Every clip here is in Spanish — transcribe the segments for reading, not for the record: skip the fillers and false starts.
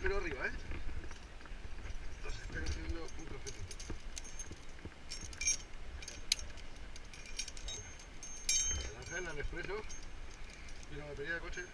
espero arriba, ¿eh? Os estoy haciendo un cafecito. El Ángel, al expreso y una batería de coche.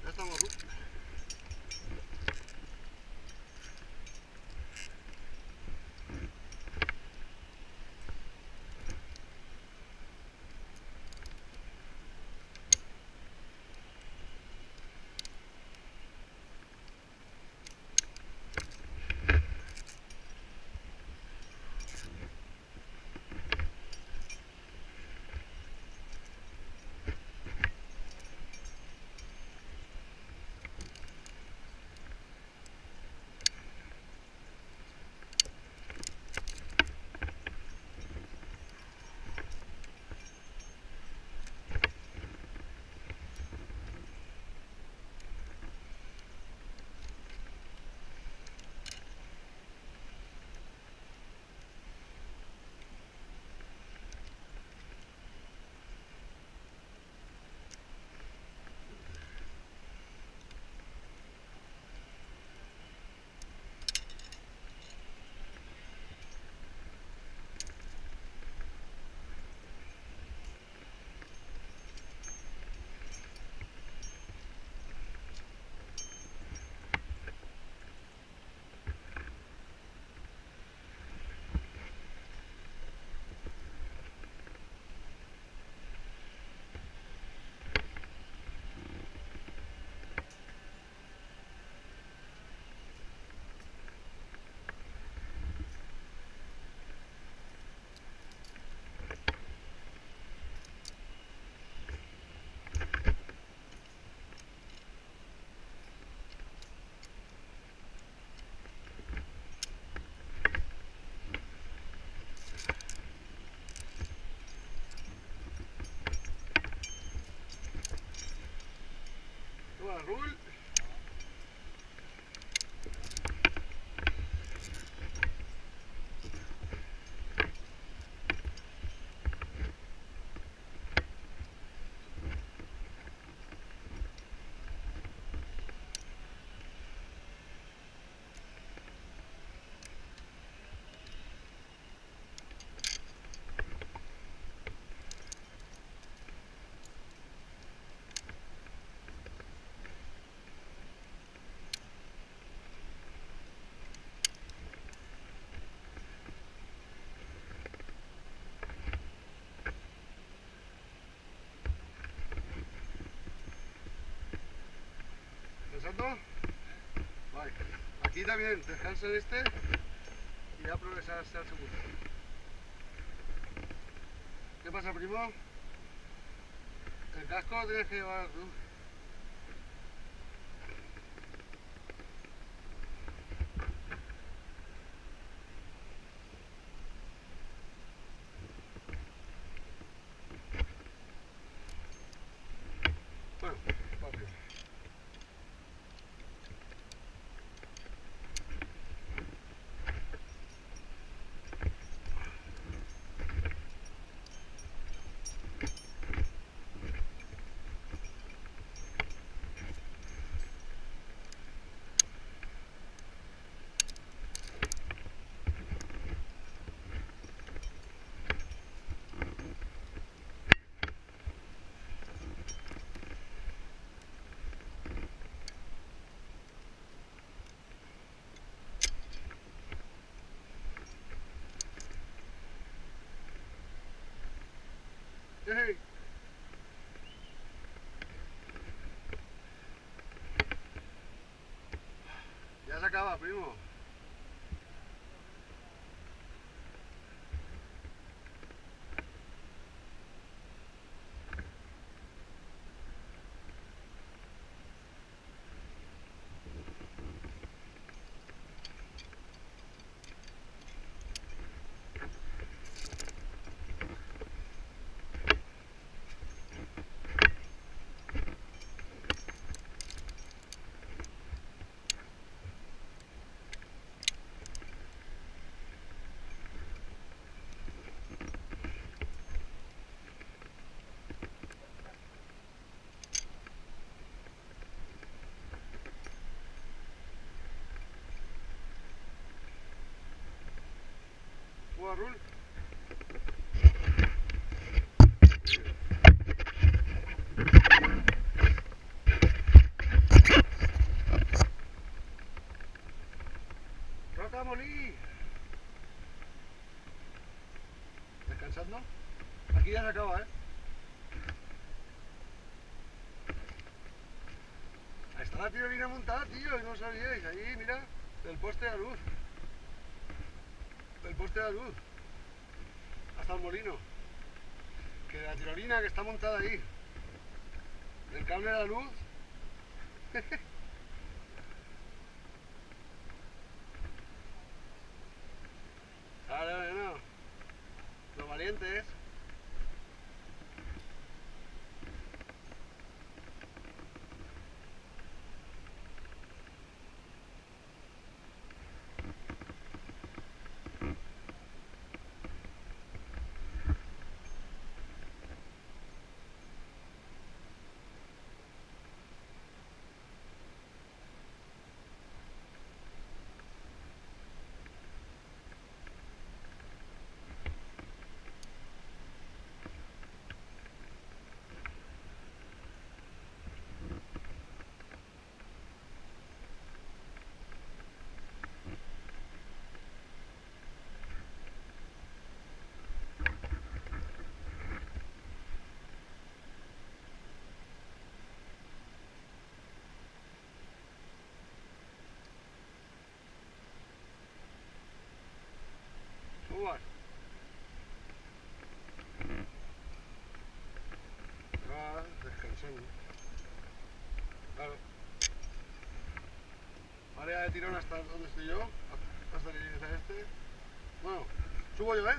Ya estamos. Toma, Rul. ¿Descansando? Vale. Aquí también descansa en este y ya progresar hasta el segundo. ¿Qué pasa, primo? El casco lo tienes que llevar tú. Bueno, papi. Hey. Ya se acaba, primo. ¿Cómo va, Rul? ¡Roca Molí! ¿Descansando? Aquí ya se acaba, ¿eh? Ahí está la tirolina montada, tío, y no sabíais. Ahí, mira, del poste de la luz. Del poste de la luz. Hasta el molino. Que la tirolina que está montada ahí. Del cable de la luz. Ahora, no. Los valientes. ¿Cómo vas? Ah, descansando. Claro. Área de tirón hasta donde estoy yo. Hasta que llegues a este. Bueno, subo yo, ¿eh?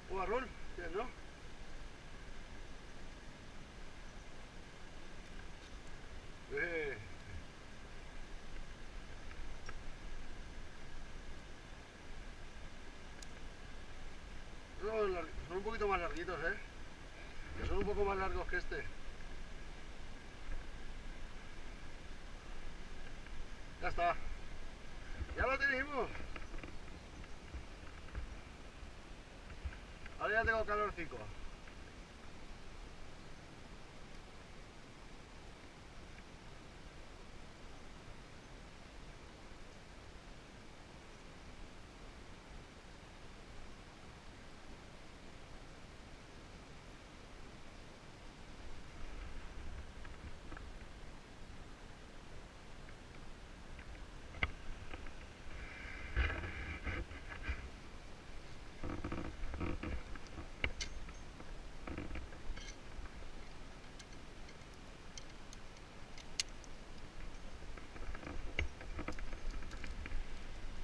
¿Cómo va, Rul? Bien, ¿no? Eh. Son un poquito más larguitos, ¿eh? Que son un poco más largos que este. Ya está. Ya lo tenemos. Ahora ya tengo calorcico.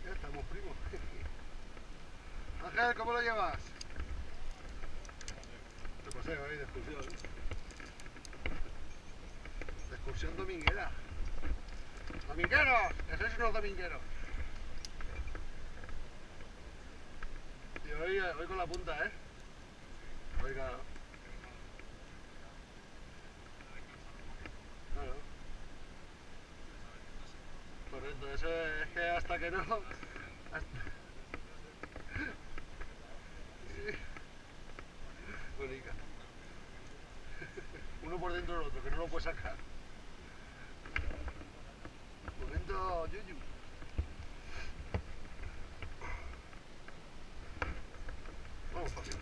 Ya estamos, primo. Ángel, ¿cómo lo llevas? De paseo ahí, de excursión. De excursión dominguera. ¡Domingueros! ¡Que sois unos domingueros! Y hoy con la punta, ¿eh? Hoy, claro. Claro. Correcto, eso es que hasta que no... Bonica. Uno por dentro del otro, que no lo puede sacar. Momento yuyu. Vamos fácil.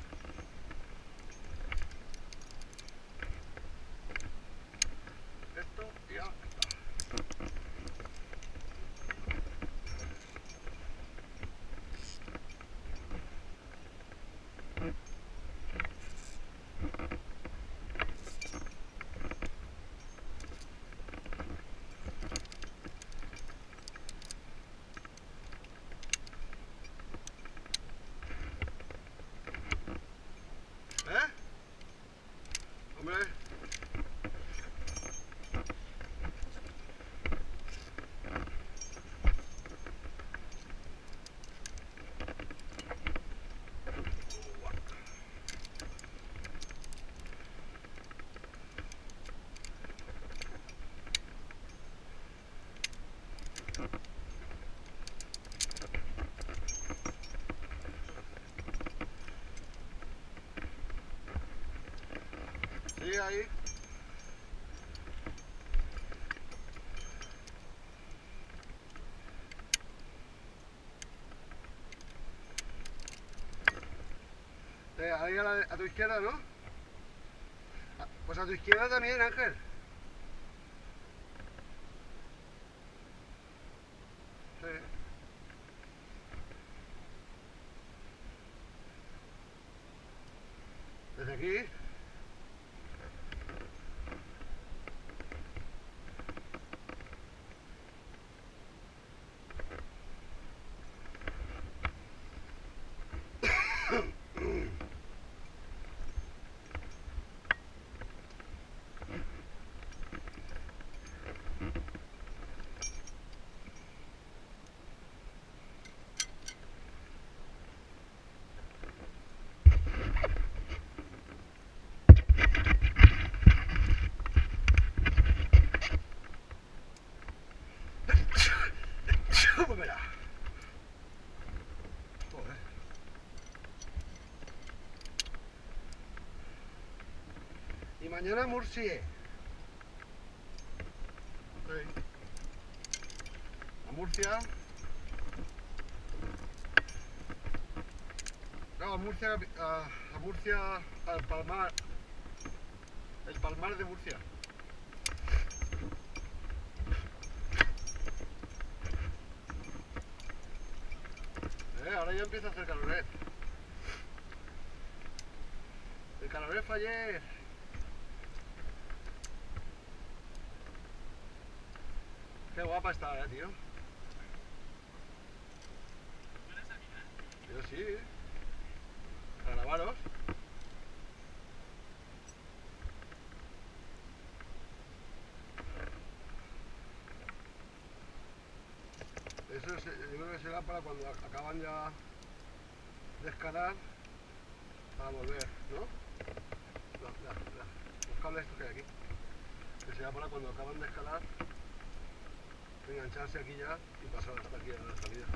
Hombre. Sí, ahí. Ahí a tu izquierda, ¿no? Pues a tu izquierda también, Ángel. Sí. Desde aquí. Chúpamela. Joder. Y mañana Murcie. Sí. A Murcia. No, a Murcia, a Murcia, al Palmar. El Palmar de Murcia. Ahora ya empieza a hacer caloret. El caloret fue ayer. Qué guapa está, tío. Yo sí. A grabaros. Eso es, yo creo que será para cuando acaban ya de escalar para volver, ¿no? Los cables estos que hay aquí. Que será para cuando acaban de escalar engancharse aquí ya y pasar hasta aquí a la salida.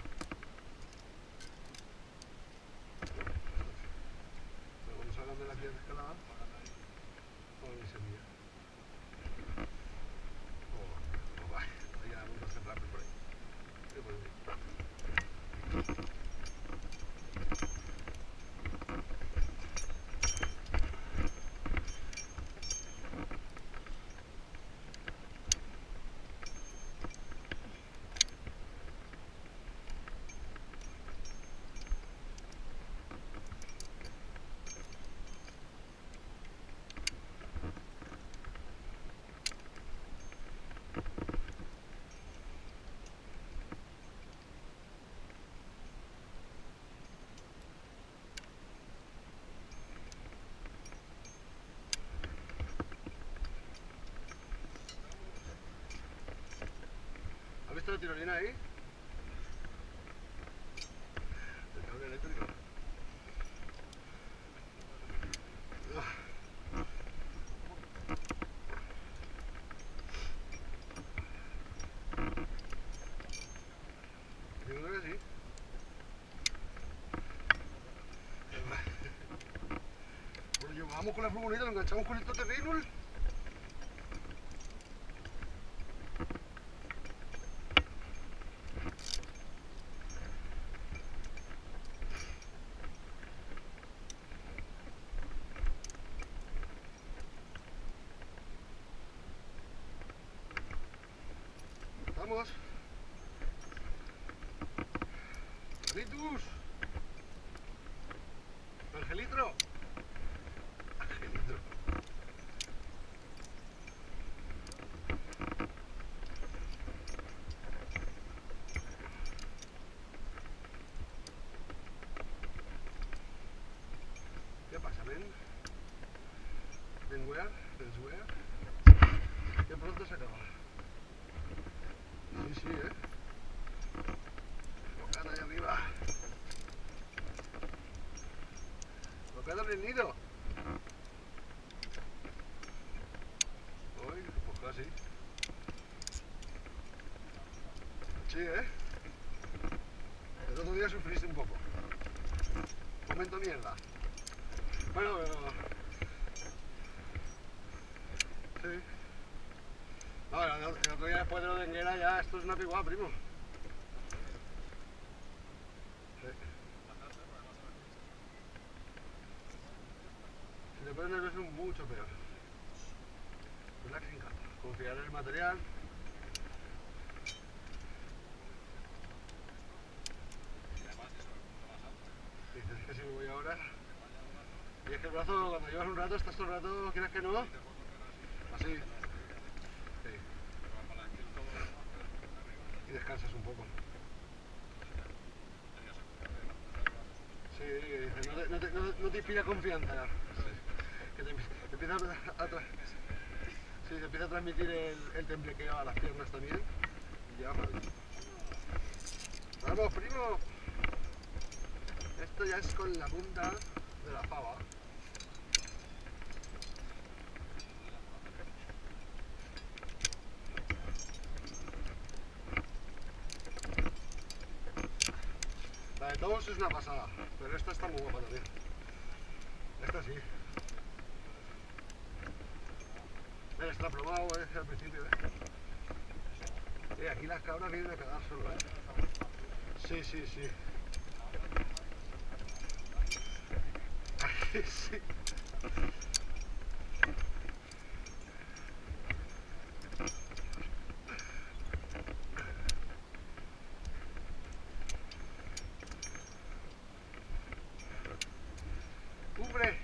Pero cuando salgan de la tierra de escalada, ponen mi semilla. O va, ahí ya vamos a hacer rápido por ahí. Sí, por ahí. ¿Has visto la tirolina ahí? El cable eléctrico. Yo creo que sí. Bueno, llevamos con la furgoneta, lo enganchamos con el toterreno. Vamos. Angelitus. Angelitro. Angelitro. ¿Qué pasa, ven? Ven, güey. Deswear, que pronto se acaba. Sí, bocata ahí arriba. Bocata en el nido. Uy, pues casi. Sí, el otro día sufriste un poco. Momento mierda. Bueno, pero... Sí. No, el otro día después de lo de Enguera ya esto es una piguada, primo. Sí. Si te pones nervioso es mucho peor. Relaxing, confiar en el material. Dices que si me voy ahora. Y es que el brazo, cuando llevas un rato, estás todo el rato, quieres que no. Así. Sí. Y descansas un poco. Sí, dice, no te inspira confianza. Sí. Que te empieza sí, te empieza a transmitir el temblequeo a las piernas también. Y ya, mal. Vamos, primo. Esto ya es con la punta de la fava. La de todos es una pasada, pero esta está muy guapa también. Esta sí. Está plomado, al principio, aquí las cabras vienen a quedar solo, Sí, sí, sí. Aquí sí. ¡Hombre!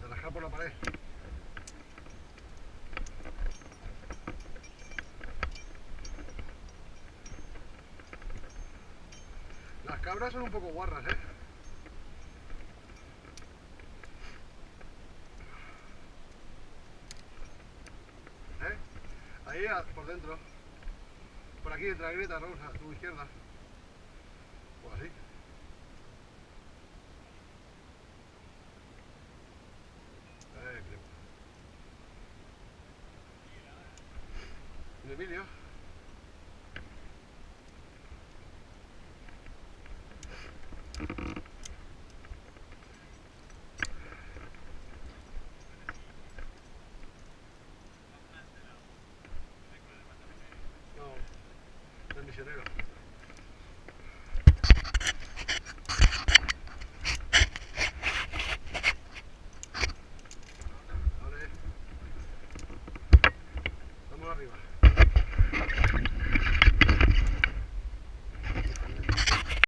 De rascar por la pared. Las cabras son un poco guarras, Ahí, por dentro. Por aquí, entre la grieta, ¿no? A tu izquierda. O así. Emilio.